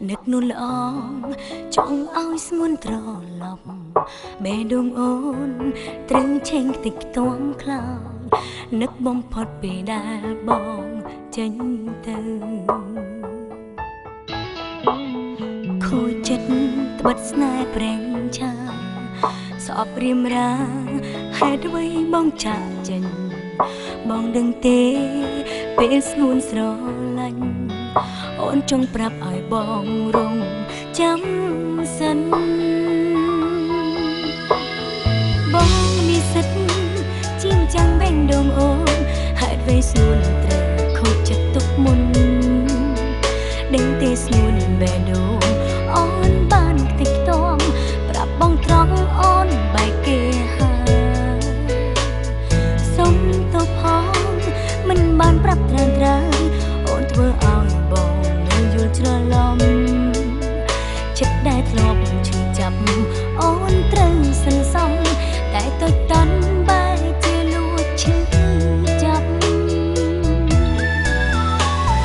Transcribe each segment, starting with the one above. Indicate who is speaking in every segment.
Speaker 1: នឹកនួនល្អចង់ឲ្យស្ងួនត្រឡប់បេះដូងអូនត្រឹងឆេងខ្ទេចខ្ទាំខ្លោចនឹកបំផុតពេលដែលបងចេញទៅខូចចិត្តត្បិតស្នេហ៍ប្រេងឆាស្អប់រៀមរាហេតុអ្វីបងចាក់ចេញបងដឹងទេពេលស្ងួនស្រឡាញ់អូនចង់ប្រាប់ឲ្យបងរងចាំសិនបងមានសិទ្ធជាងចាំងបេះដូងអូនហេតុអ្វីស្ងួនត្រូវខូចចិត្តទុកមុនដឹងទេស្ងួនបេះដូងអូនបានខ្ទេចខ្ទាំប្រាប់បងត្រង់អូនបែកគេហើយសុំទោសផងមិនបានប្រាប់ត្រូវអូនធ្វើឲ្យបងនៅយល់ច្រឡំចិត្តដែលធ្លាប់ឈឺចាប់អូនត្រូវសន្សំតែទៅតាន់បែរជាលួចឈឺចាប់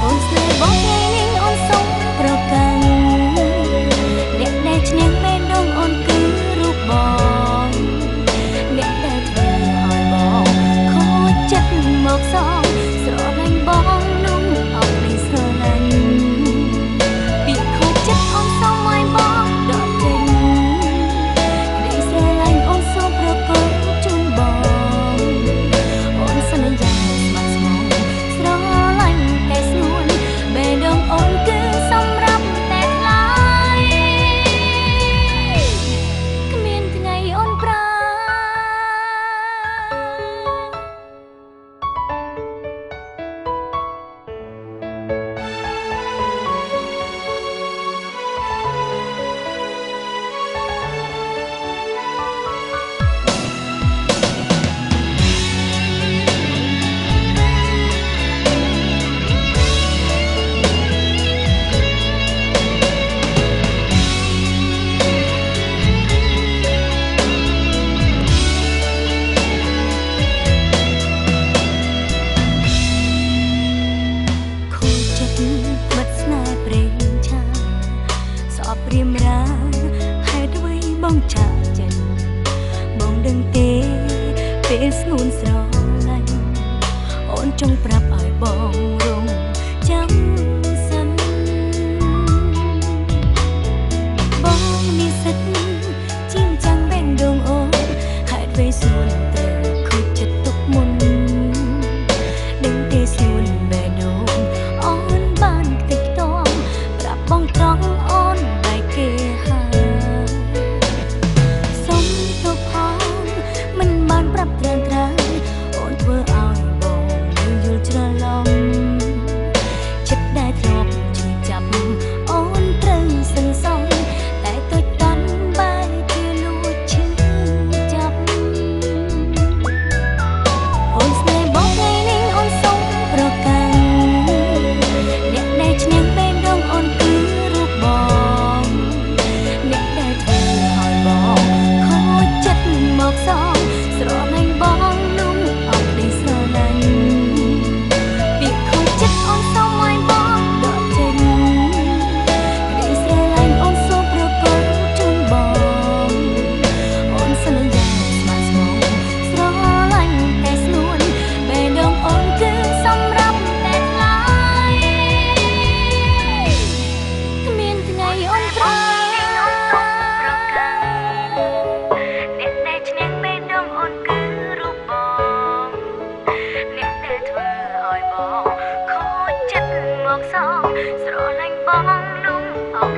Speaker 1: អូនស្នេហ៍បងថ្ងៃនេះអូនសុំប្រកាន់អ្នកដែលឈ្នះបេះដូងអូនគឺរូបបងអ្នកដែលធ្វើឲ្យបងខូចចិត្តមកសងស្រឡាញ់បងនោះអត់មានស្រឡាញ់ពីខូចចិត្តអូនសុំឲ្យបងដកចេញក្តីស្រឡាញ់អូនសូមប្រកបជូនបងអូនសន្យាស្មោះស្មោះស្រឡាញ់តែស្ងួនបេះដូងអូនគឺសម្រាប់តែថ្លៃគ្មានថ្ងៃអូនប្រាព្រាមរាហេតុអ្វីបងចាក់ចេញបងដឹងទេពេលស្ងួនស្រឡាញ់អូនចង់ប្រាប់ឲ្យបងរងចាំសិនបងមានសិទ្ធជាងចាំងបេះដូងអូនហេតុអ្វីស្ងួនត្រូវខូចចិត្តទុកមុនដឹងទេស្ងួនបេះដូងអូនបានខ្ទេចខ្ទាំប្រាប់បងត្រង់អូនគេហើយសុំទោសផងមិនបានប្រាប់ត្រូវអូនធ្វើឲ្យបងយល់ច្រឡំចិត្តដែលធ្លាប់ឈឺចាប់អូនត្រូវសន្សំតែទៅតាន់បែរជាលួចឈឺចាប់អូនស្នេហ៍បងថ្ងៃនេះអូនសុំប្រកាន់អ្នកដែលឈ្នះបេះដូងអូនគឺរូបបងអ្នកដែលធ្វើឲ្យបងខូចចិត្តមកសងស្រឡាញ់បងនោះអត់មានស្រឡាញ់ពីខូចចិត្តអូនសុំឲ្យបងដកចេញក្តីស្រឡាញ់អូនសូមប្រកបជូនបងអូនសន្យាស្មោះស្មោះស្រឡាញ់តែស្ងួនបេះដូងអូនគឺសម្រាប់តែថ្លៃគ្មានថ្ងៃអូនប្រាអ្នកដែលឈ្នះបេះដូងអូនគឺរូបបងអ្នកដែលធ្វើឲ្យបងខូចចិត្តមកសងស្រឡាញ់បងនោះអត់